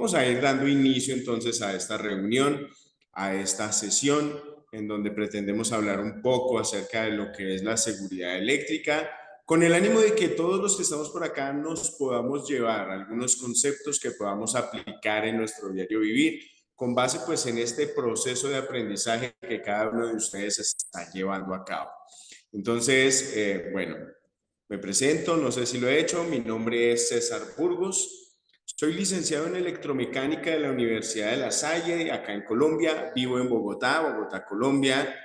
Vamos a ir dando inicio entonces a esta reunión, a esta sesión en donde pretendemos hablar un poco acerca de lo que es la seguridad eléctrica, con el ánimo de que todos los que estamos por acá nos podamos llevar algunos conceptos que podamos aplicar en nuestro diario vivir, con base pues en este proceso de aprendizaje que cada uno de ustedes está llevando a cabo. Entonces, bueno, me presento, no sé si lo he hecho, mi nombre es César Burgos. Soy licenciado en electromecánica de la Universidad de La Salle, acá en Colombia. Vivo en Bogotá, Colombia.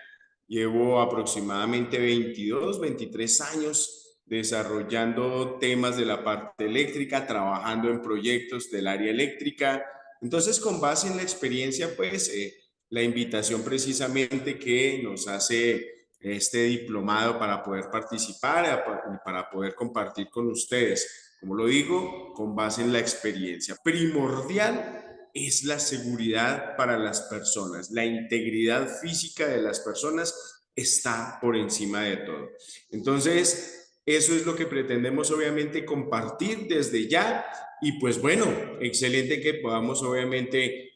Llevo aproximadamente 22, 23 años desarrollando temas de la parte eléctrica, trabajando en proyectos del área eléctrica. Entonces, con base en la experiencia, pues, la invitación precisamente que nos hace este diplomado para poder participar y para poder compartir con ustedes. Como lo digo, con base en la experiencia. Primordial es la seguridad para las personas. La integridad física de las personas está por encima de todo. Entonces, eso es lo que pretendemos obviamente compartir desde ya. Y pues bueno, excelente que podamos obviamente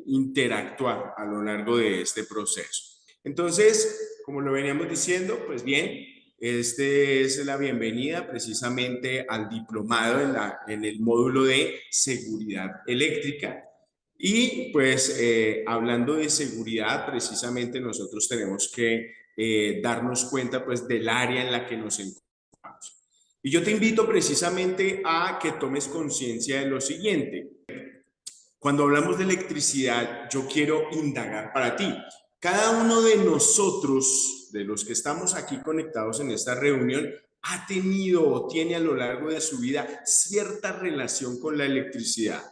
interactuar a lo largo de este proceso. Entonces, como lo veníamos diciendo, pues bien, este es la bienvenida precisamente al diplomado en el módulo de seguridad eléctrica. Y pues hablando de seguridad, precisamente nosotros tenemos que darnos cuenta pues del área en la que nos encontramos. Y yo te invito precisamente a que tomes conciencia de lo siguiente. Cuando hablamos de electricidad, yo quiero indagar para ti. Cada uno de nosotros, de los que estamos aquí conectados en esta reunión, ha tenido o tiene a lo largo de su vida cierta relación con la electricidad.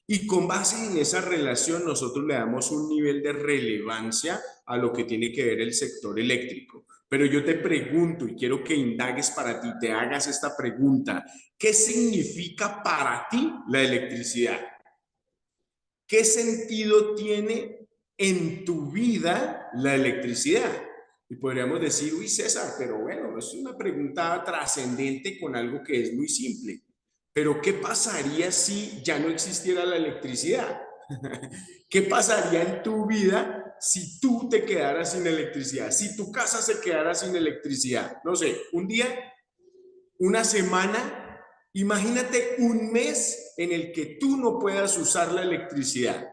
Y con base en esa relación, nosotros le damos un nivel de relevancia a lo que tiene que ver el sector eléctrico. Pero yo te pregunto y quiero que indagues para ti, te hagas esta pregunta. ¿Qué significa para ti la electricidad? ¿Qué sentido tiene en tu vida la electricidad? Y podríamos decir, uy, César, pero bueno, es una pregunta trascendente con algo que es muy simple. Pero ¿qué pasaría si ya no existiera la electricidad? ¿Qué pasaría en tu vida si tú te quedaras sin electricidad? Si tu casa se quedara sin electricidad. No sé, un día, una semana, imagínate un mes en el que tú no puedas usar la electricidad.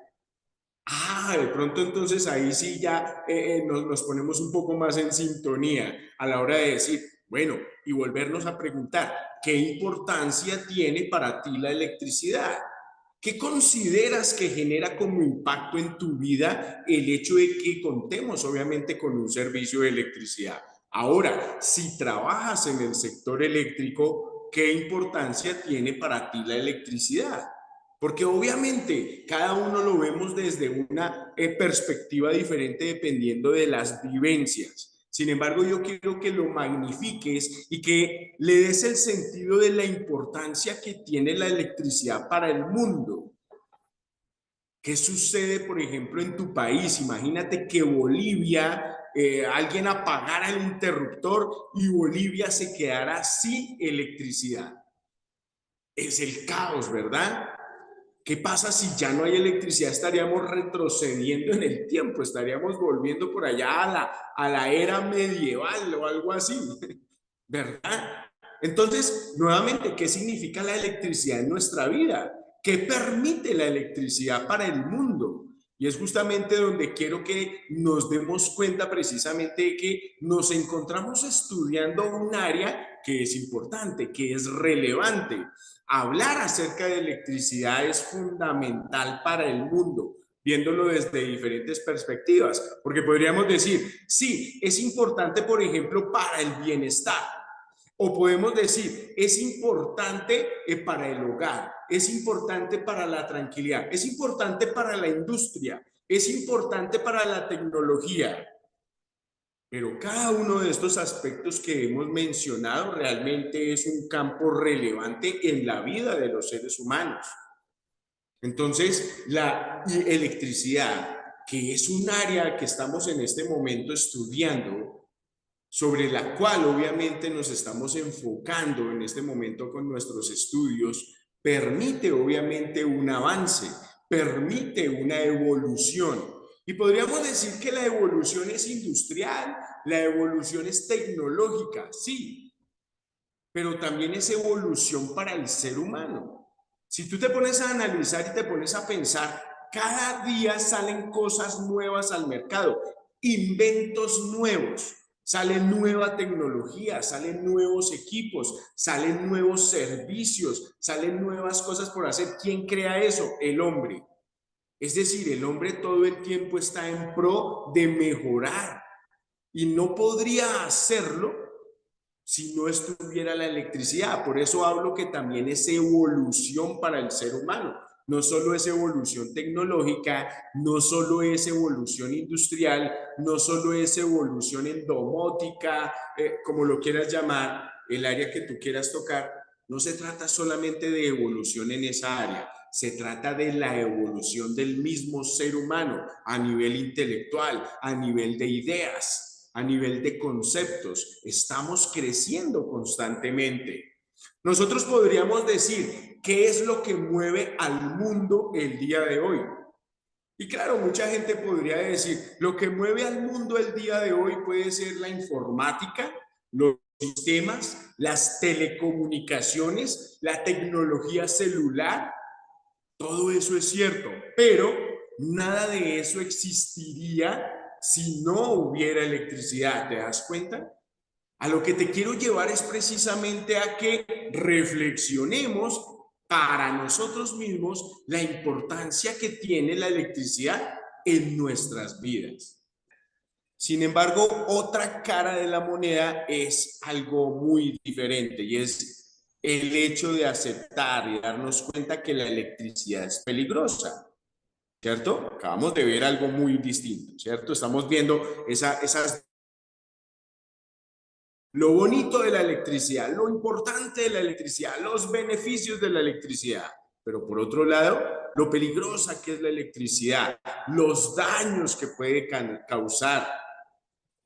De pronto entonces ahí sí ya nos ponemos un poco más en sintonía a la hora de decir, bueno, y volvernos a preguntar, ¿qué importancia tiene para ti la electricidad? ¿Qué consideras que genera como impacto en tu vida el hecho de que contemos obviamente con un servicio de electricidad? Ahora, si trabajas en el sector eléctrico, ¿qué importancia tiene para ti la electricidad? Porque obviamente cada uno lo vemos desde una perspectiva diferente dependiendo de las vivencias. Sin embargo, yo quiero que lo magnifiques y que le des el sentido de la importancia que tiene la electricidad para el mundo. ¿Qué sucede, por ejemplo, en tu país? Imagínate que Bolivia, alguien apagara el interruptor y Bolivia se quedara sin electricidad. Es el caos, ¿verdad? ¿Qué pasa si ya no hay electricidad? Estaríamos retrocediendo en el tiempo, estaríamos volviendo por allá a la era medieval o algo así, ¿verdad? Entonces, nuevamente, ¿qué significa la electricidad en nuestra vida? ¿Qué permite la electricidad para el mundo? Y es justamente donde quiero que nos demos cuenta precisamente de que nos encontramos estudiando un área que es importante, que es relevante. Hablar acerca de electricidad es fundamental para el mundo, viéndolo desde diferentes perspectivas, porque podríamos decir, sí, es importante, por ejemplo, para el bienestar, o podemos decir, es importante para el hogar, es importante para la tranquilidad, es importante para la industria, es importante para la tecnología. Pero cada uno de estos aspectos que hemos mencionado realmente es un campo relevante en la vida de los seres humanos. Entonces, la electricidad, que es un área que estamos en este momento estudiando, sobre la cual obviamente nos estamos enfocando en este momento con nuestros estudios, permite obviamente un avance, permite una evolución. Y podríamos decir que la evolución es industrial, la evolución es tecnológica, sí, pero también es evolución para el ser humano. Si tú te pones a analizar y te pones a pensar, cada día salen cosas nuevas al mercado, inventos nuevos, salen nueva tecnología, salen nuevos equipos, salen nuevos servicios, salen nuevas cosas por hacer. ¿Quién crea eso? El hombre. Es decir, el hombre todo el tiempo está en pro de mejorar y no podría hacerlo si no estuviera la electricidad. Por eso hablo que también es evolución para el ser humano. No solo es evolución tecnológica, no solo es evolución industrial, no solo es evolución en domótica, como lo quieras llamar, el área que tú quieras tocar. No se trata solamente de evolución en esa área, se trata de la evolución del mismo ser humano a nivel intelectual, a nivel de ideas, a nivel de conceptos. Estamos creciendo constantemente. Nosotros podríamos decir, ¿qué es lo que mueve al mundo el día de hoy? Y claro, mucha gente podría decir, lo que mueve al mundo el día de hoy puede ser la informática, los sistemas, las telecomunicaciones, la tecnología celular. Todo eso es cierto, pero nada de eso existiría si no hubiera electricidad. ¿Te das cuenta? A lo que te quiero llevar es precisamente a que reflexionemos para nosotros mismos la importancia que tiene la electricidad en nuestras vidas. Sin embargo, otra cara de la moneda es algo muy diferente y es el hecho de aceptar y darnos cuenta que la electricidad es peligrosa, ¿cierto? Acabamos de ver algo muy distinto, ¿cierto? Estamos viendo esas lo bonito de la electricidad, lo importante de la electricidad, los beneficios de la electricidad. Pero por otro lado, lo peligrosa que es la electricidad, los daños que puede causar,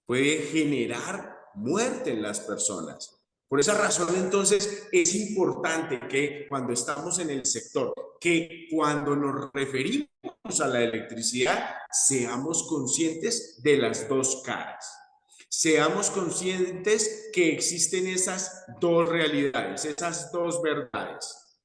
puede generar muerte en las personas. Por esa razón, entonces, es importante que cuando estamos en el sector, que cuando nos referimos a la electricidad, seamos conscientes de las dos caras. Seamos conscientes que existen esas dos realidades, esas dos verdades.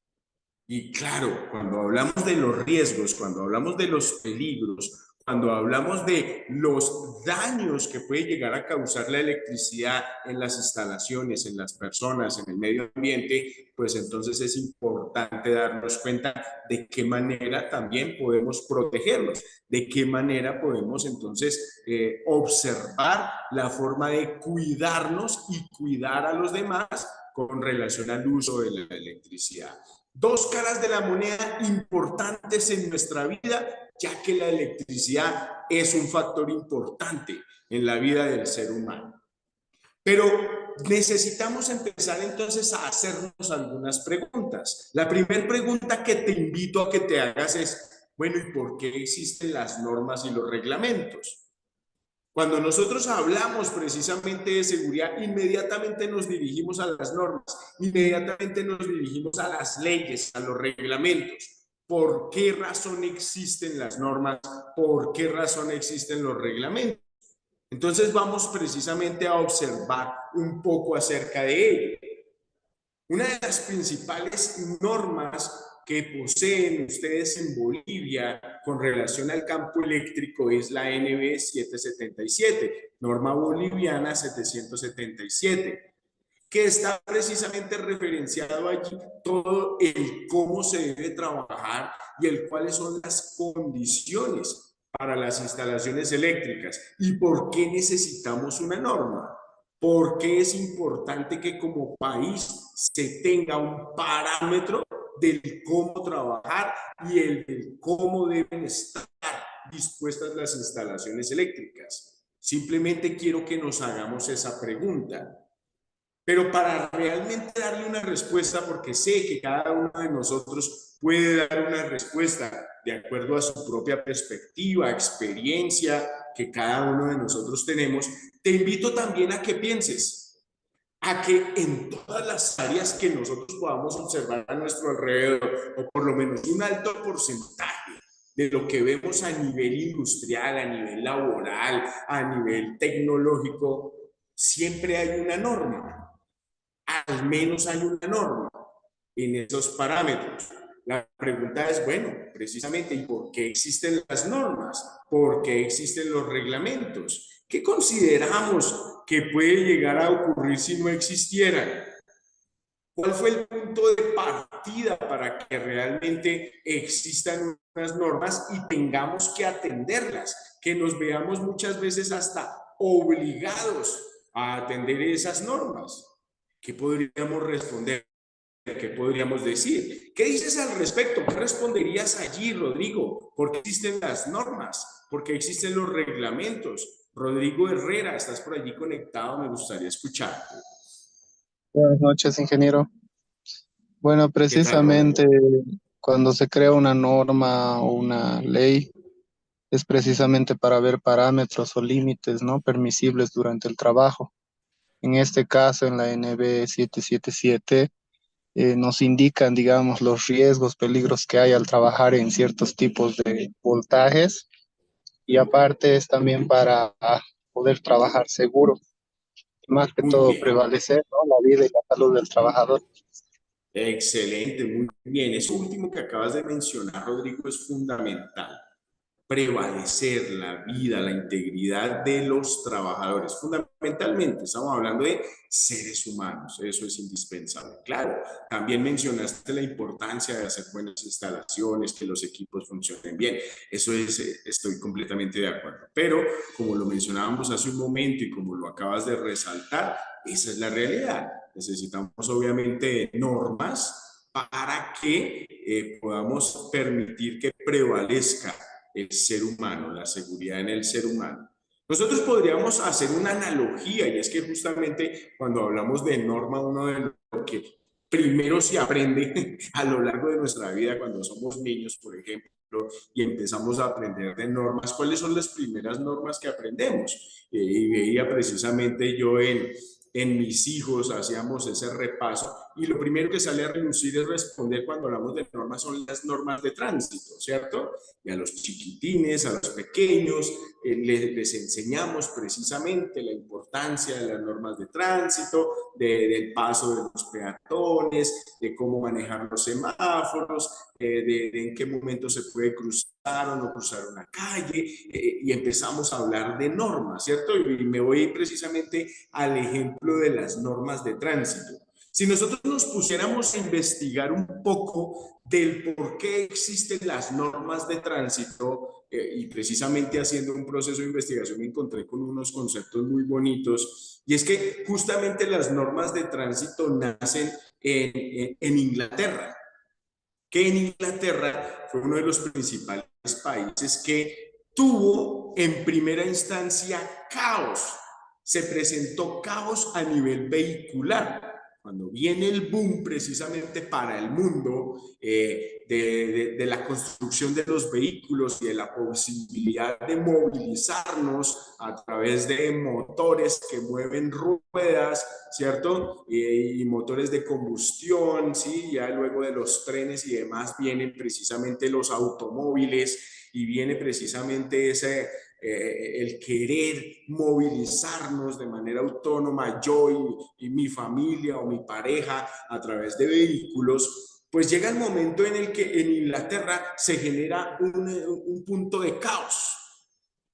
Y claro, cuando hablamos de los riesgos, cuando hablamos de los peligros, cuando hablamos de los daños que puede llegar a causar la electricidad en las instalaciones, en las personas, en el medio ambiente, pues entonces es importante darnos cuenta de qué manera también podemos protegernos, de qué manera podemos entonces observar la forma de cuidarnos y cuidar a los demás con relación al uso de la electricidad. Dos caras de la moneda importantes en nuestra vida, ya que la electricidad es un factor importante en la vida del ser humano. Pero necesitamos empezar entonces a hacernos algunas preguntas. La primera pregunta que te invito a que te hagas es, bueno, ¿y por qué existen las normas y los reglamentos? Cuando nosotros hablamos precisamente de seguridad, inmediatamente nos dirigimos a las normas, inmediatamente nos dirigimos a las leyes, a los reglamentos. ¿Por qué razón existen las normas? ¿Por qué razón existen los reglamentos? Entonces vamos precisamente a observar un poco acerca de ello. Una de las principales normas que poseen ustedes en Bolivia con relación al campo eléctrico es la NB 777, norma boliviana 777, que está precisamente referenciado allí todo el cómo se debe trabajar y el cuáles son las condiciones para las instalaciones eléctricas y por qué necesitamos una norma. ¿Por qué es importante que como país se tenga un parámetro del cómo trabajar y el del cómo deben estar dispuestas las instalaciones eléctricas? Simplemente quiero que nos hagamos esa pregunta. Pero para realmente darle una respuesta, porque sé que cada uno de nosotros puede dar una respuesta de acuerdo a su propia perspectiva, experiencia que cada uno de nosotros tenemos, te invito también a que pienses, a que en todas las áreas que nosotros podamos observar a nuestro alrededor, o por lo menos un alto porcentaje de lo que vemos a nivel industrial, a nivel laboral, a nivel tecnológico, siempre hay una norma, al menos hay una norma en esos parámetros. La pregunta es, bueno, precisamente, ¿y por qué existen las normas? ¿Por qué existen los reglamentos? ¿Qué consideramos que puede llegar a ocurrir si no existieran? ¿Cuál fue el punto de partida para que realmente existan unas normas y tengamos que atenderlas? Que nos veamos muchas veces hasta obligados a atender esas normas. ¿Qué podríamos responder? ¿Qué podríamos decir? ¿Qué dices al respecto? ¿Qué responderías allí, Rodrigo? ¿Por qué existen las normas? ¿Por qué existen los reglamentos? Rodrigo Herrera, estás por allí conectado, me gustaría escucharte. Buenas noches, ingeniero. Bueno, ¿Qué tal, precisamente Rodrigo? cuando se crea una norma o una ley, es precisamente para ver parámetros o límites no permisibles durante el trabajo. En este caso, en la NB 777, nos indican, digamos, los riesgos, peligros que hay al trabajar en ciertos tipos de voltajes y aparte es también para poder trabajar seguro, más que Muy todo bien. prevalecer, ¿no?, la vida y la salud del trabajador. Excelente, muy bien. Eso último que acabas de mencionar, Rodrigo, es fundamental. Prevalecer la vida, la integridad de los trabajadores. Fundamentalmente, estamos hablando de seres humanos, eso es indispensable. Claro, también mencionaste la importancia de hacer buenas instalaciones, que los equipos funcionen bien, eso es, estoy completamente de acuerdo. Pero, como lo mencionábamos hace un momento y como lo acabas de resaltar, esa es la realidad. Necesitamos obviamente normas para que podamos permitir que prevalezca el ser humano, la seguridad en el ser humano. Nosotros podríamos hacer una analogía, y es que justamente cuando hablamos de norma, uno de lo que primero se aprende a lo largo de nuestra vida, cuando somos niños, por ejemplo, y empezamos a aprender de normas, ¿cuáles son las primeras normas que aprendemos? Y veía precisamente yo en mis hijos, hacíamos ese repaso, y lo primero que sale a relucir es responder cuando hablamos de normas son las normas de tránsito, ¿cierto? Y a los chiquitines, a los pequeños, les enseñamos precisamente la importancia de las normas de tránsito, del paso de los peatones, de cómo manejar los semáforos, en qué momento se puede cruzar o no cruzar una calle, y empezamos a hablar de normas, ¿cierto? Y me voy precisamente al ejemplo de las normas de tránsito. Si nosotros nos pusiéramos a investigar un poco del por qué existen las normas de tránsito, y precisamente haciendo un proceso de investigación me encontré con unos conceptos muy bonitos, y es que justamente las normas de tránsito nacen en Inglaterra, que en Inglaterra fue uno de los principales países que tuvo en primera instancia caos. Se presentó caos a nivel vehicular. Cuando viene el boom precisamente para el mundo de la construcción de los vehículos y de la posibilidad de movilizarnos a través de motores que mueven ruedas, ¿cierto? Y motores de combustión, ¿sí? Ya luego de los trenes y demás vienen precisamente los automóviles y viene precisamente ese, el querer movilizarnos de manera autónoma, yo y mi familia o mi pareja a través de vehículos, pues llega el momento en el que en Inglaterra se genera un punto de caos.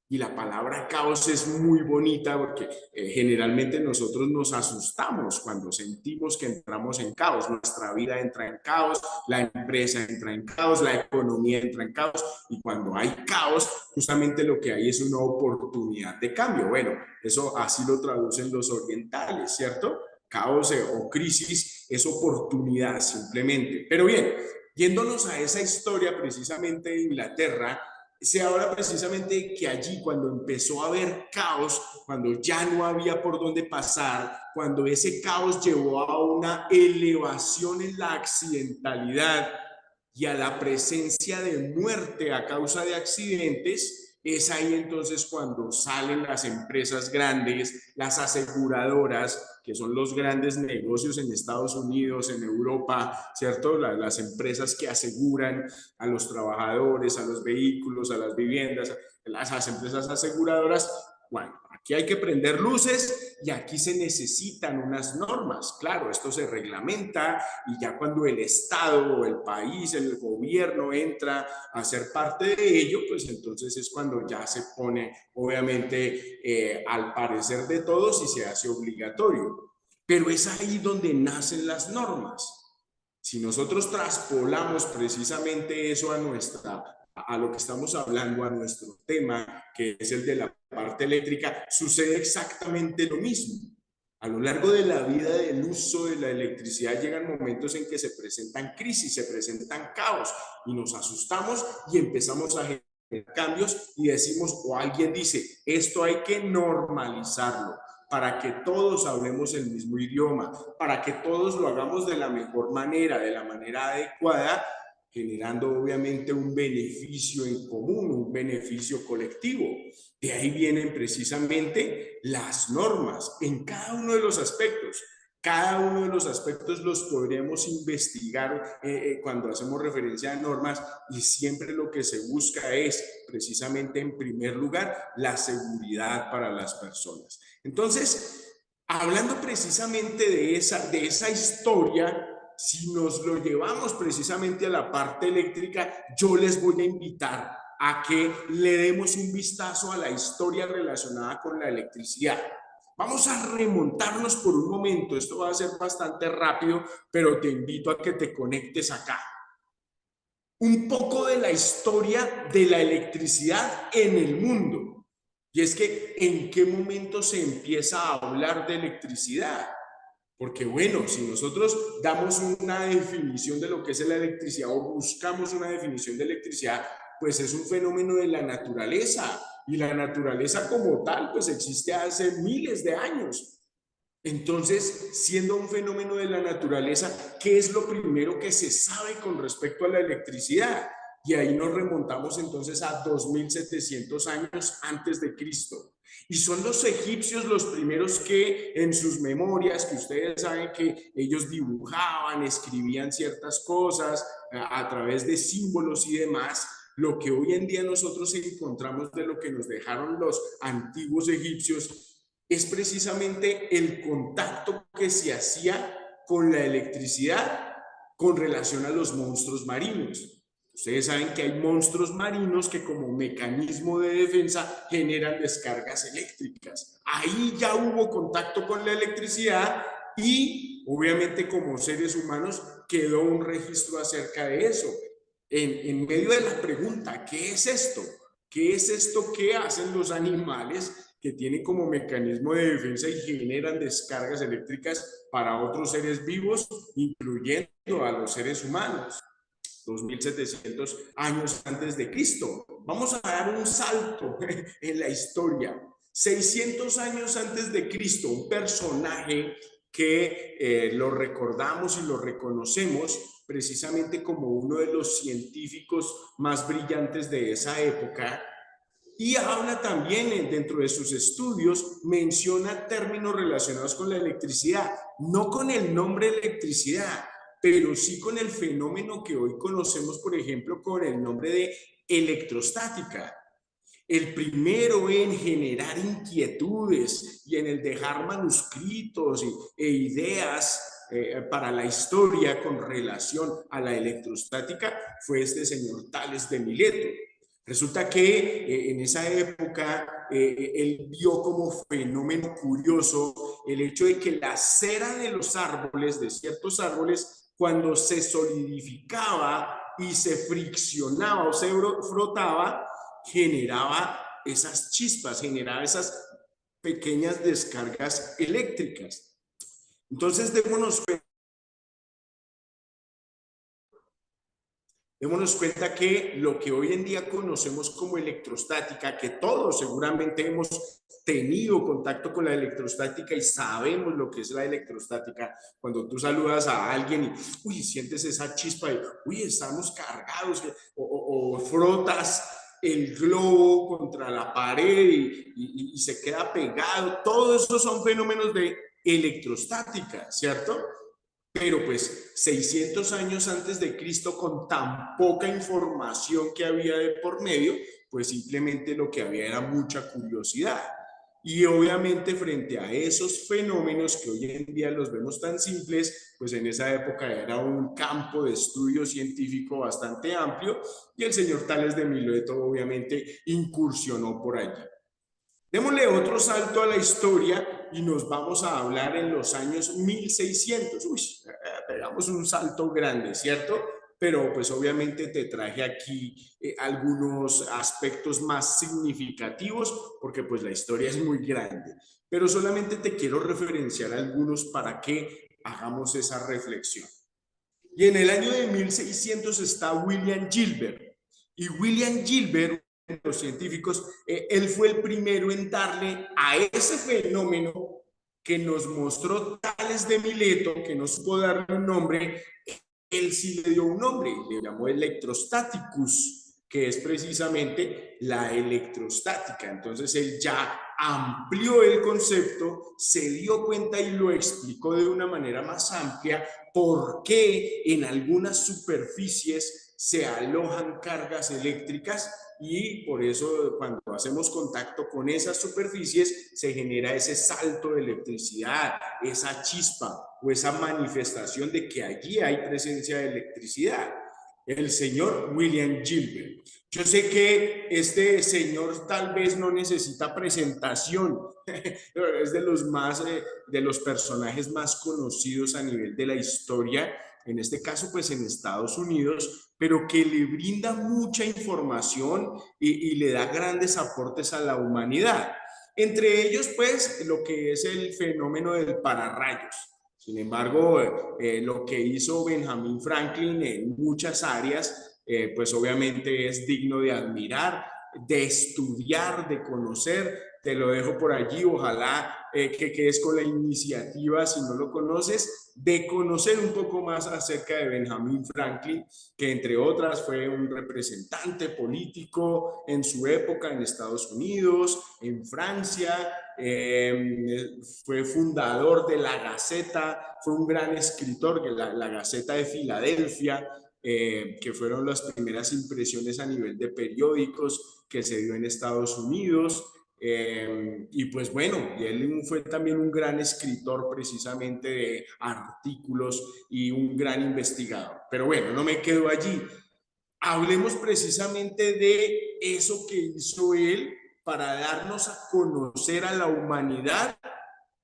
Y la palabra caos es muy bonita porque generalmente nosotros nos asustamos cuando sentimos que entramos en caos. Nuestra vida entra en caos, la empresa entra en caos, la economía entra en caos. Y cuando hay caos, justamente lo que hay es una oportunidad de cambio. Bueno, eso así lo traducen los orientales, ¿cierto? Caos o crisis es oportunidad simplemente. Pero bien, yéndonos a esa historia precisamente de Inglaterra, se habla precisamente que allí cuando empezó a haber caos, cuando ya no había por dónde pasar, cuando ese caos llevó a una elevación en la accidentalidad y a la presencia de muerte a causa de accidentes, Es ahí entonces cuando salen las empresas grandes, las aseguradoras, que son los grandes negocios en Estados Unidos, en Europa, ¿cierto? Las empresas que aseguran a los trabajadores, a los vehículos, a las viviendas, las empresas aseguradoras. Bueno, aquí hay que prender luces y aquí se necesitan unas normas. Claro, esto se reglamenta y ya cuando el Estado o el país, el gobierno entra a ser parte de ello, pues entonces es cuando ya se pone, obviamente, al parecer de todos y se hace obligatorio. Pero es ahí donde nacen las normas. Si nosotros traspolamos precisamente eso a lo que estamos hablando, a nuestro tema, que es el de la parte eléctrica, sucede exactamente lo mismo. A lo largo de la vida del uso de la electricidad llegan momentos en que se presentan crisis, se presentan caos y nos asustamos y empezamos a generar cambios y decimos, o alguien dice, esto hay que normalizarlo para que todos hablemos el mismo idioma, para que todos lo hagamos de la mejor manera, de la manera adecuada, generando obviamente un beneficio en común, un beneficio colectivo. De ahí vienen precisamente las normas en cada uno de los aspectos. Cada uno de los aspectos los podremos investigar cuando hacemos referencia a normas y siempre lo que se busca es precisamente en primer lugar la seguridad para las personas. Entonces, hablando precisamente de esa historia, si nos lo llevamos precisamente a la parte eléctrica, yo les voy a invitar a que le demos un vistazo a la historia relacionada con la electricidad. Vamos a remontarnos por un momento, esto va a ser bastante rápido, pero te invito a que te conectes acá. Un poco de la historia de la electricidad en el mundo. Y es que, ¿en qué momento se empieza a hablar de electricidad? Porque bueno, si nosotros damos una definición de lo que es la electricidad o buscamos una definición de electricidad, pues es un fenómeno de la naturaleza. Y la naturaleza como tal, pues existe hace miles de años. Entonces, siendo un fenómeno de la naturaleza, ¿qué es lo primero que se sabe con respecto a la electricidad? Y ahí nos remontamos entonces a 2700 años antes de Cristo. Y son los egipcios los primeros que en sus memorias, que ustedes saben que ellos dibujaban, escribían ciertas cosas a través de símbolos y demás, lo que hoy en día nosotros encontramos de lo que nos dejaron los antiguos egipcios es precisamente el contacto que se hacía con la electricidad con relación a los monstruos marinos. Ustedes saben que hay monstruos marinos que como mecanismo de defensa generan descargas eléctricas. Ahí ya hubo contacto con la electricidad y obviamente como seres humanos quedó un registro acerca de eso. En medio de la pregunta, ¿qué es esto? ¿Qué es esto que hacen los animales que tienen como mecanismo de defensa y generan descargas eléctricas para otros seres vivos, incluyendo a los seres humanos? 2700 años antes de Cristo. Vamos a dar un salto en la historia. 600 años antes de Cristo, un personaje que lo recordamos y lo reconocemos precisamente como uno de los científicos más brillantes de esa época, y habla también dentro de sus estudios, menciona términos relacionados con la electricidad, no con el nombre electricidad, pero sí con el fenómeno que hoy conocemos, por ejemplo, con el nombre de electrostática. El primero en generar inquietudes y en el dejar manuscritos e ideas para la historia con relación a la electrostática fue este señor Tales de Mileto. Resulta que en esa época él vio como fenómeno curioso el hecho de que la cera de los árboles, de ciertos árboles, cuando se solidificaba y se friccionaba o se frotaba, generaba esas chispas, generaba esas pequeñas descargas eléctricas. Entonces, démonos cuenta que lo que hoy en día conocemos como electrostática, que todos seguramente hemos tenido contacto con la electrostática y sabemos lo que es la electrostática, cuando tú saludas a alguien y, uy, sientes esa chispa de, uy, estamos cargados, o frotas el globo contra la pared y se queda pegado. Todo eso son fenómenos de electrostática, ¿cierto? Pero pues 600 años antes de Cristo, con tan poca información que había de por medio, pues simplemente lo que había era mucha curiosidad. Y obviamente frente a esos fenómenos que hoy en día los vemos tan simples, pues en esa época era un campo de estudio científico bastante amplio y el señor Tales de Mileto obviamente incursionó por allí. Démosle otro salto a la historia y nos vamos a hablar en los años 1600. Uy, pegamos un salto grande, ¿cierto? Pero pues obviamente te traje aquí algunos aspectos más significativos porque pues la historia es muy grande. Pero solamente te quiero referenciar algunos para que hagamos esa reflexión. Y en el año de 1600 está William Gilbert. Y William Gilbert, los científicos, él fue el primero en darle a ese fenómeno que nos mostró Tales de Mileto, que no supo darle un nombre, él sí le dio un nombre, le llamó electrostaticus, que es precisamente la electrostática. Entonces él ya amplió el concepto, se dio cuenta y lo explicó de una manera más amplia por qué en algunas superficies se alojan cargas eléctricas y por eso cuando hacemos contacto con esas superficies se genera ese salto de electricidad, esa chispa o esa manifestación de que allí hay presencia de electricidad. El señor William Gilbert. Yo sé que este señor tal vez no necesita presentación, es de los personajes más conocidos a nivel de la historia, en este caso pues en Estados Unidos, pero que le brinda mucha información y le da grandes aportes a la humanidad. Entre ellos pues lo que es el fenómeno del pararrayos. Sin embargo, lo que hizo Benjamin Franklin en muchas áreas, pues obviamente es digno de admirar, de estudiar, de conocer. Te lo dejo por allí, ojalá que quedes con la iniciativa, si no lo conoces, de conocer un poco más acerca de Benjamin Franklin, que entre otras fue un representante político en su época en Estados Unidos, en Francia, fue fundador de la Gaceta, fue un gran escritor, la Gaceta de Filadelfia, que fueron las primeras impresiones a nivel de periódicos que se dio en Estados Unidos. Y pues bueno, él fue también un gran escritor precisamente de artículos y un gran investigador. Pero bueno, no me quedo allí. Hablemos precisamente de eso que hizo él para darnos a conocer a la humanidad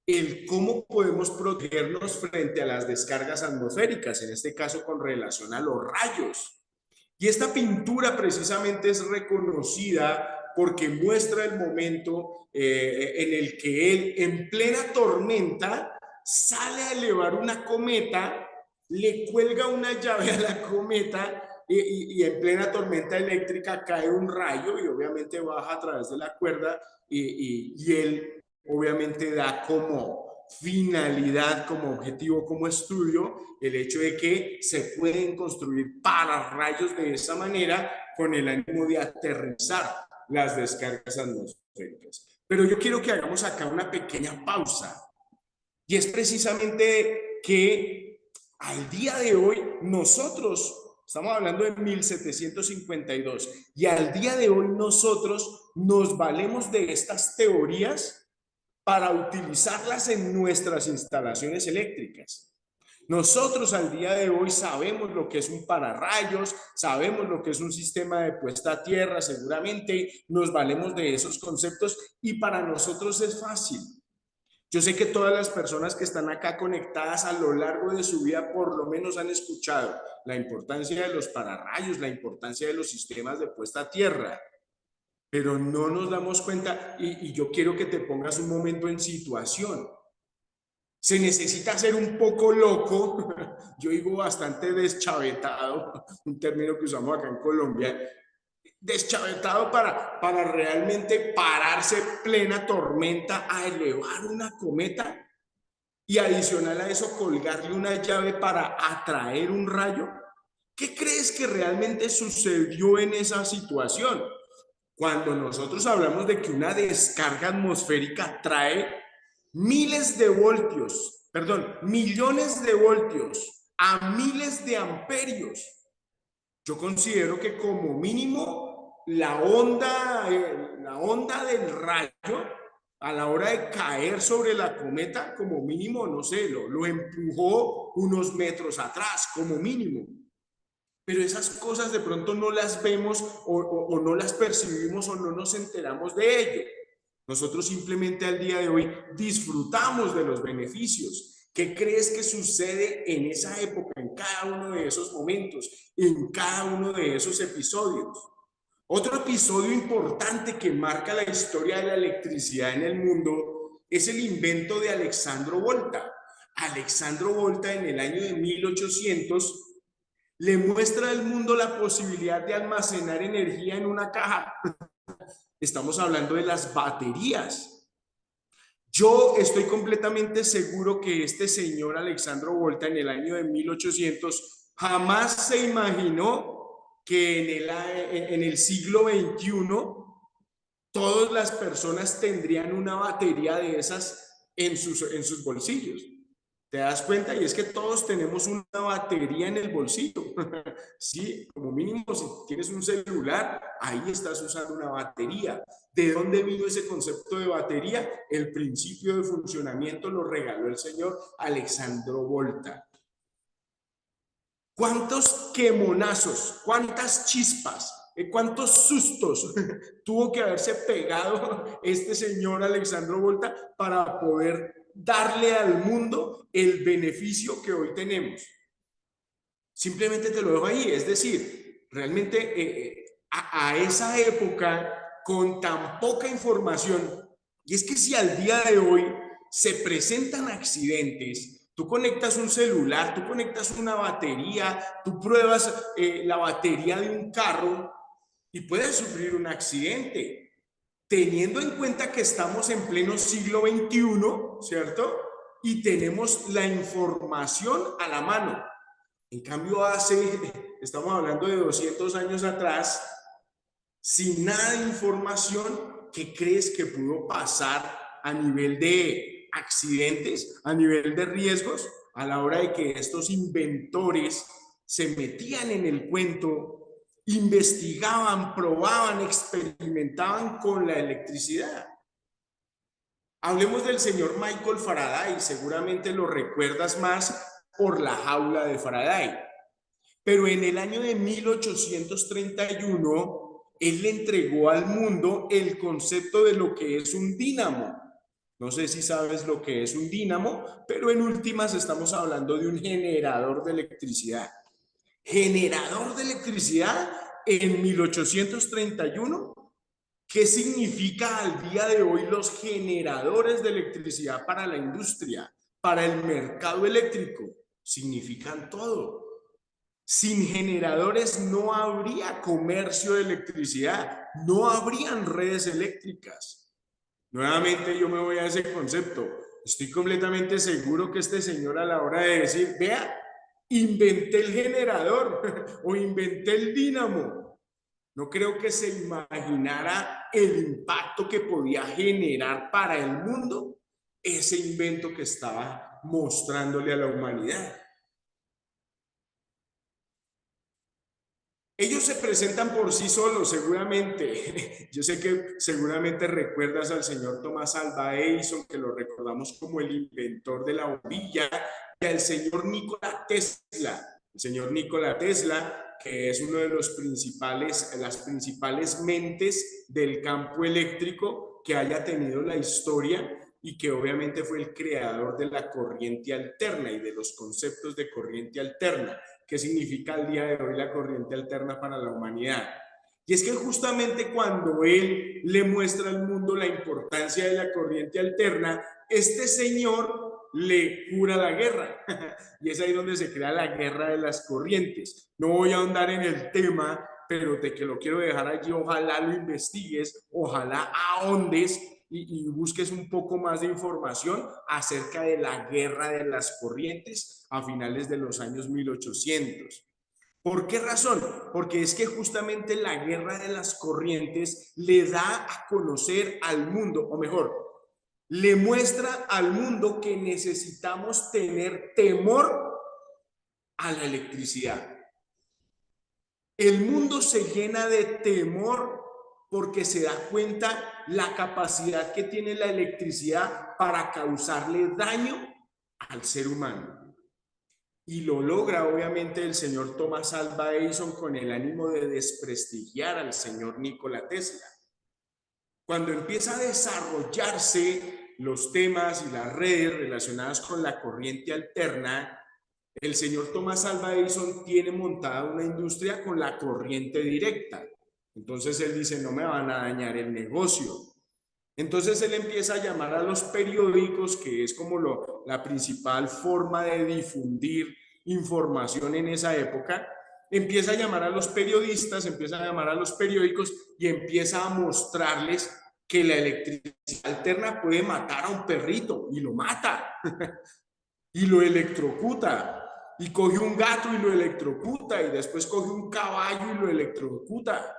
el cómo podemos protegernos frente a las descargas atmosféricas, en este caso con relación a los rayos. Y esta pintura precisamente es reconocida porque muestra el momento en el que él, en plena tormenta, sale a elevar una cometa, le cuelga una llave a la cometa y en plena tormenta eléctrica cae un rayo y obviamente baja a través de la cuerda y él obviamente da como finalidad, como objetivo, como estudio, el hecho de que se pueden construir pararrayos de esa manera con el ánimo de aterrizar las descargas atmosféricas. Pero yo quiero que hagamos acá una pequeña pausa y es precisamente que al día de hoy nosotros, estamos hablando de 1752, y al día de hoy nosotros nos valemos de estas teorías para utilizarlas en nuestras instalaciones eléctricas. Nosotros al día de hoy sabemos lo que es un pararrayos, sabemos lo que es un sistema de puesta a tierra, seguramente nos valemos de esos conceptos y para nosotros es fácil. Yo sé que todas las personas que están acá conectadas a lo largo de su vida por lo menos han escuchado la importancia de los pararrayos, la importancia de los sistemas de puesta a tierra, pero no nos damos cuenta y yo quiero que te pongas un momento en situación. Se necesita ser un poco loco, yo digo bastante deschavetado, un término que usamos acá en Colombia, deschavetado para realmente pararse plena tormenta a elevar una cometa y adicional a eso colgarle una llave para atraer un rayo. ¿Qué crees que realmente sucedió en esa situación? Cuando nosotros hablamos de que una descarga atmosférica trae miles de voltios, perdón, millones de voltios a miles de amperios, yo considero que como mínimo la onda del rayo a la hora de caer sobre la cometa, como mínimo, no sé, lo empujó unos metros atrás, como mínimo. Pero esas cosas de pronto no las vemos o no las percibimos o no nos enteramos de ello. Nosotros simplemente al día de hoy disfrutamos de los beneficios. ¿Qué crees que sucede en esa época, en cada uno de esos momentos, en cada uno de esos episodios? Otro episodio importante que marca la historia de la electricidad en el mundo es el invento de Alessandro Volta. Alessandro Volta en el año de 1800 le muestra al mundo la posibilidad de almacenar energía en una caja. Estamos hablando de las baterías. Yo estoy completamente seguro que este señor Alessandro Volta en el año de 1800 jamás se imaginó que en el siglo XXI todas las personas tendrían una batería de esas en sus bolsillos. ¿Te das cuenta? Y es que todos tenemos una batería en el bolsillo. Sí, como mínimo, si tienes un celular, ahí estás usando una batería. ¿De dónde vino ese concepto de batería? El principio de funcionamiento lo regaló el señor Alessandro Volta. ¿Cuántos quemonazos, cuántas chispas, cuántos sustos tuvo que haberse pegado este señor Alessandro Volta para poder darle al mundo el beneficio que hoy tenemos? Simplemente te lo dejo ahí, es decir, realmente a esa época con tan poca información, y es que si al día de hoy se presentan accidentes, tú conectas un celular, tú conectas una batería, tú pruebas la batería de un carro y puedes sufrir un accidente, teniendo en cuenta que estamos en pleno siglo XXI, ¿cierto? Y tenemos la información a la mano. En cambio, estamos hablando de 200 años atrás, sin nada de información, ¿qué crees que pudo pasar a nivel de accidentes, a nivel de riesgos, a la hora de que estos inventores se metían en el cuento, investigaban, probaban, experimentaban con la electricidad? Hablemos del señor Michael Faraday, seguramente lo recuerdas más por la jaula de Faraday. Pero en el año de 1831, él le entregó al mundo el concepto de lo que es un dínamo. No sé si sabes lo que es un dínamo, pero en últimas estamos hablando de un generador de electricidad. Generador de electricidad en 1831. ¿Qué significa al día de hoy los generadores de electricidad para la industria, para el mercado eléctrico? Significan todo. Sin generadores no habría comercio de electricidad, no habrían redes eléctricas. Nuevamente yo me voy a ese concepto. Estoy completamente seguro que este señor a la hora de decir, vea, inventé el generador o inventé el dínamo, no creo que se imaginara el impacto que podía generar para el mundo ese invento que estaba mostrándole a la humanidad. Ellos se presentan por sí solos, seguramente. Yo sé que seguramente recuerdas al señor Thomas Alva Edison, que lo recordamos como el inventor de la bombilla, y al señor Nikola Tesla. El señor Nikola Tesla, que es uno de las principales mentes del campo eléctrico que haya tenido la historia y que obviamente fue el creador de la corriente alterna y de los conceptos de corriente alterna. ¿Qué significa al día de hoy la corriente alterna para la humanidad? Y es que justamente cuando él le muestra al mundo la importancia de la corriente alterna, este señor le cura la guerra. Y es ahí donde se crea la guerra de las corrientes. No voy a ahondar en el tema, pero de que lo quiero dejar allí, ojalá lo investigues, ojalá ahondes y busques un poco más de información acerca de la guerra de las corrientes a finales de los años 1800. ¿Por qué razón? Porque es que justamente la guerra de las corrientes le da a conocer al mundo, o mejor, le muestra al mundo que necesitamos tener temor a la electricidad. El mundo se llena de temor porque se da cuenta la capacidad que tiene la electricidad para causarle daño al ser humano. Y lo logra obviamente el señor Thomas Alva Edison con el ánimo de desprestigiar al señor Nikola Tesla. Cuando empieza a desarrollarse los temas y las redes relacionadas con la corriente alterna, el señor Thomas Alva Edison tiene montada una industria con la corriente directa. Entonces él dice, no me van a dañar el negocio. Entonces él empieza a llamar a los periódicos, que es como la principal forma de difundir información en esa época. Empieza a llamar a los periodistas, empieza a llamar a los periódicos y empieza a mostrarles que la electricidad alterna puede matar a un perrito y lo mata y lo electrocuta. Y coge un gato y lo electrocuta y después coge un caballo y lo electrocuta.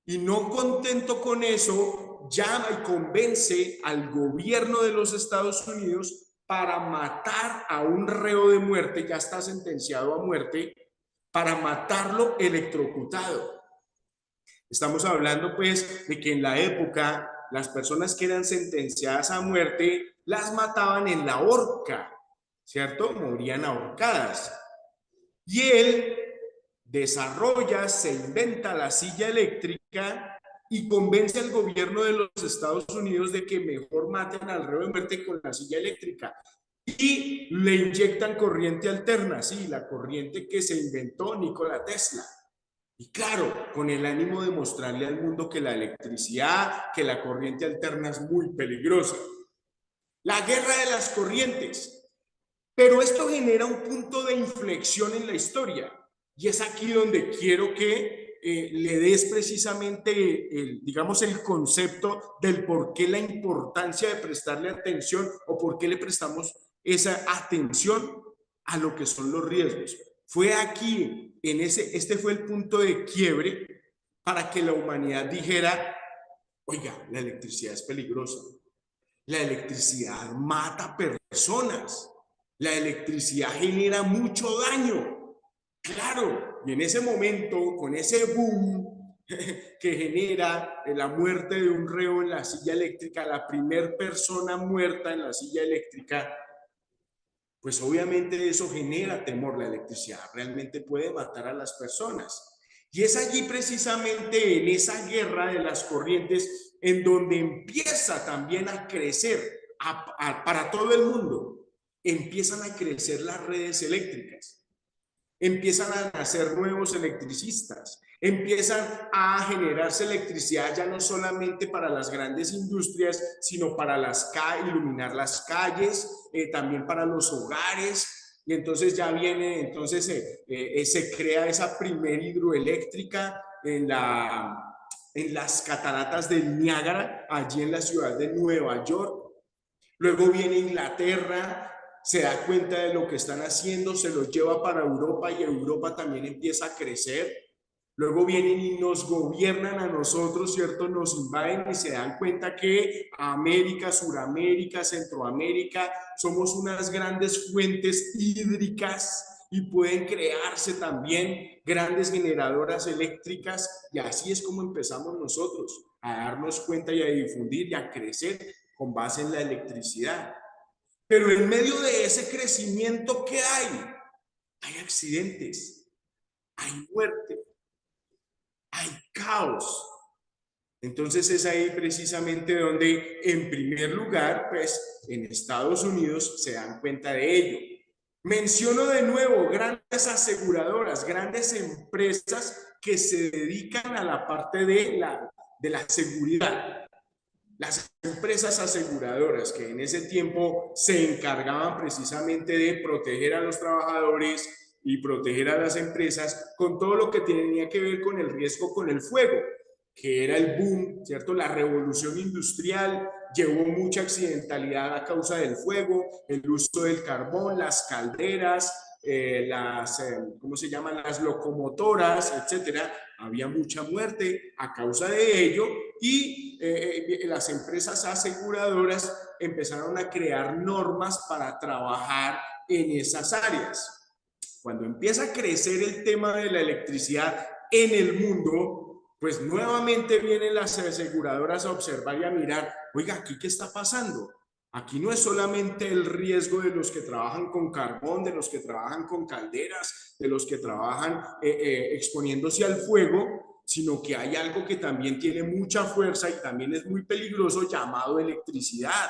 Y no contento con eso, llama y convence al gobierno de los Estados Unidos para matar a un reo de muerte, ya está sentenciado a muerte, para matarlo electrocutado. Estamos hablando pues de que en la época las personas que eran sentenciadas a muerte las mataban en la horca, ¿cierto? Morían ahorcadas. Y él desarrolla, se inventa la silla eléctrica y convence al gobierno de los Estados Unidos de que mejor maten al reo de muerte con la silla eléctrica. Y le inyectan corriente alterna, sí, la corriente que se inventó Nikola Tesla. Y claro, con el ánimo de mostrarle al mundo que la electricidad, que la corriente alterna es muy peligrosa. La guerra de las corrientes. Pero esto genera un punto de inflexión en la historia. Y es aquí donde quiero que le des precisamente digamos, el concepto del por qué la importancia de prestarle atención o por qué le prestamos esa atención a lo que son los riesgos. Fue aquí, este fue el punto de quiebre para que la humanidad dijera, oiga, la electricidad es peligrosa. La electricidad mata personas. La electricidad genera mucho daño. Claro, y en ese momento, con ese boom que genera la muerte de un reo en la silla eléctrica, la primera persona muerta en la silla eléctrica, pues obviamente eso genera temor. La electricidad realmente puede matar a las personas. Y es allí precisamente en esa guerra de las corrientes en donde empieza también a crecer para todo el mundo. Empiezan a crecer las redes eléctricas. Empiezan a nacer nuevos electricistas, empiezan a generarse electricidad ya no solamente para las grandes industrias, sino para iluminar las calles, también para los hogares, y entonces ya viene, entonces se crea esa primer hidroeléctrica en las cataratas del Niágara, allí en la ciudad de Nueva York. Luego viene Inglaterra, se da cuenta de lo que están haciendo, se los lleva para Europa y Europa también empieza a crecer. Luego vienen y nos gobiernan a nosotros, ¿cierto? Nos invaden y se dan cuenta que América, Suramérica, Centroamérica, somos unas grandes fuentes hídricas y pueden crearse también grandes generadoras eléctricas y así es como empezamos nosotros a darnos cuenta y a difundir y a crecer con base en la electricidad. Pero en medio de ese crecimiento, ¿qué hay? Hay accidentes, hay muerte, hay caos. Entonces es ahí precisamente donde, en primer lugar, pues en Estados Unidos se dan cuenta de ello. Menciono de nuevo grandes aseguradoras, grandes empresas que se dedican a la parte de la seguridad. Las empresas aseguradoras que en ese tiempo se encargaban precisamente de proteger a los trabajadores y proteger a las empresas con todo lo que tenía que ver con el riesgo con el fuego, que era el boom, ¿cierto? La revolución industrial llevó mucha accidentalidad a causa del fuego, el uso del carbón, las calderas, ¿cómo se llaman? Las locomotoras, etcétera. Había mucha muerte a causa de ello y las empresas aseguradoras empezaron a crear normas para trabajar en esas áreas. Cuando empieza a crecer el tema de la electricidad en el mundo, pues nuevamente vienen las aseguradoras a observar y a mirar, oiga, ¿aquí qué está pasando? Aquí no es solamente el riesgo de los que trabajan con carbón, de los que trabajan con calderas, de los que trabajan exponiéndose al fuego, sino que hay algo que también tiene mucha fuerza y también es muy peligroso llamado electricidad.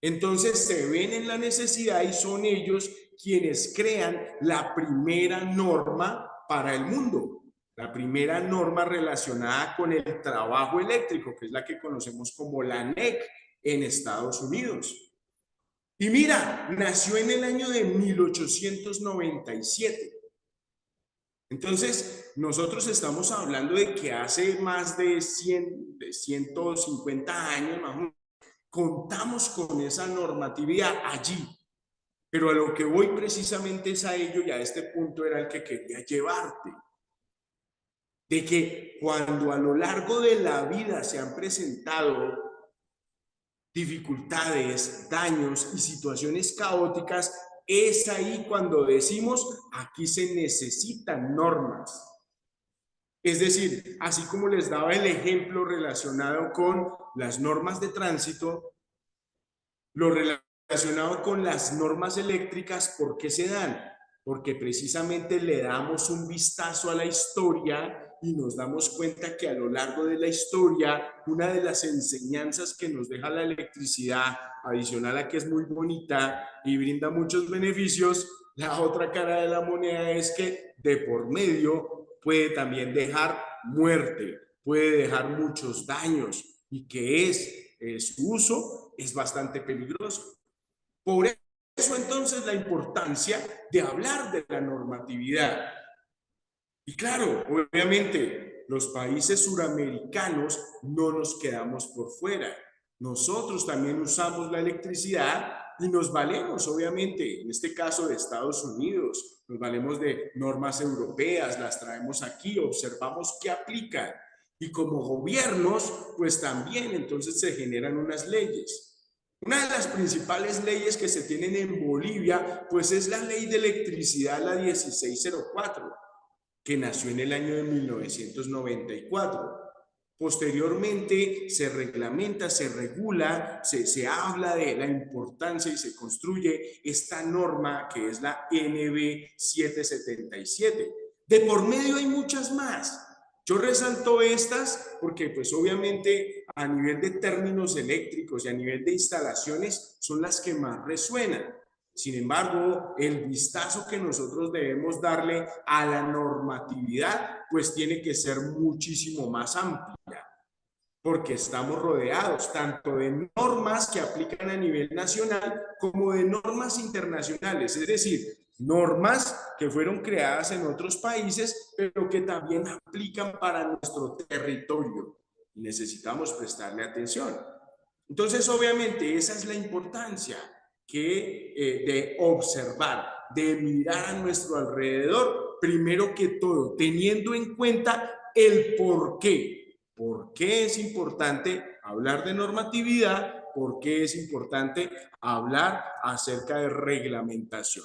Entonces se ven en la necesidad y son ellos quienes crean la primera norma para el mundo, la primera norma relacionada con el trabajo eléctrico, que es la que conocemos como la NEC en Estados Unidos. Y mira, nació en el año de 1897. Entonces, nosotros estamos hablando de que hace más de 150 años, más o menos, contamos con esa normatividad allí. Pero a lo que voy precisamente es a ello y a este punto era el que quería llevarte. De que cuando a lo largo de la vida se han presentado dificultades, daños y situaciones caóticas, es ahí cuando decimos, aquí se necesitan normas. Es decir, así como les daba el ejemplo relacionado con las normas de tránsito, lo relacionado con las normas eléctricas, ¿por qué se dan? Porque precisamente le damos un vistazo a la historia y nos damos cuenta que a lo largo de la historia, una de las enseñanzas que nos deja la electricidad, adicional a que es muy bonita y brinda muchos beneficios, la otra cara de la moneda es que de por medio puede también dejar muerte, puede dejar muchos daños y que su uso es bastante peligroso. Por eso entonces la importancia de hablar de la normatividad. Y claro, obviamente los países suramericanos no nos quedamos por fuera. Nosotros también usamos la electricidad y nos valemos, obviamente, en este caso de Estados Unidos, nos valemos de normas europeas, las traemos aquí, observamos qué aplican. Y como gobiernos, pues también entonces se generan unas leyes. Una de las principales leyes que se tienen en Bolivia, pues es la ley de electricidad, la 1604, que nació en el año de 1994. Posteriormente se reglamenta, se regula, se habla de la importancia y se construye esta norma que es la NB 777. De por medio hay muchas más. Yo resalto estas porque pues obviamente a nivel de términos eléctricos y a nivel de instalaciones son las que más resuenan. Sin embargo, el vistazo que nosotros debemos darle a la normatividad, pues tiene que ser muchísimo más amplia, porque estamos rodeados tanto de normas que aplican a nivel nacional como de normas internacionales, es decir, normas que fueron creadas en otros países, pero que también aplican para nuestro territorio. Y necesitamos prestarle atención. Entonces, obviamente, esa es la importancia de observar, de mirar a nuestro alrededor, primero que todo, teniendo en cuenta el por qué. ¿Por qué es importante hablar de normatividad? ¿Por qué es importante hablar acerca de reglamentación?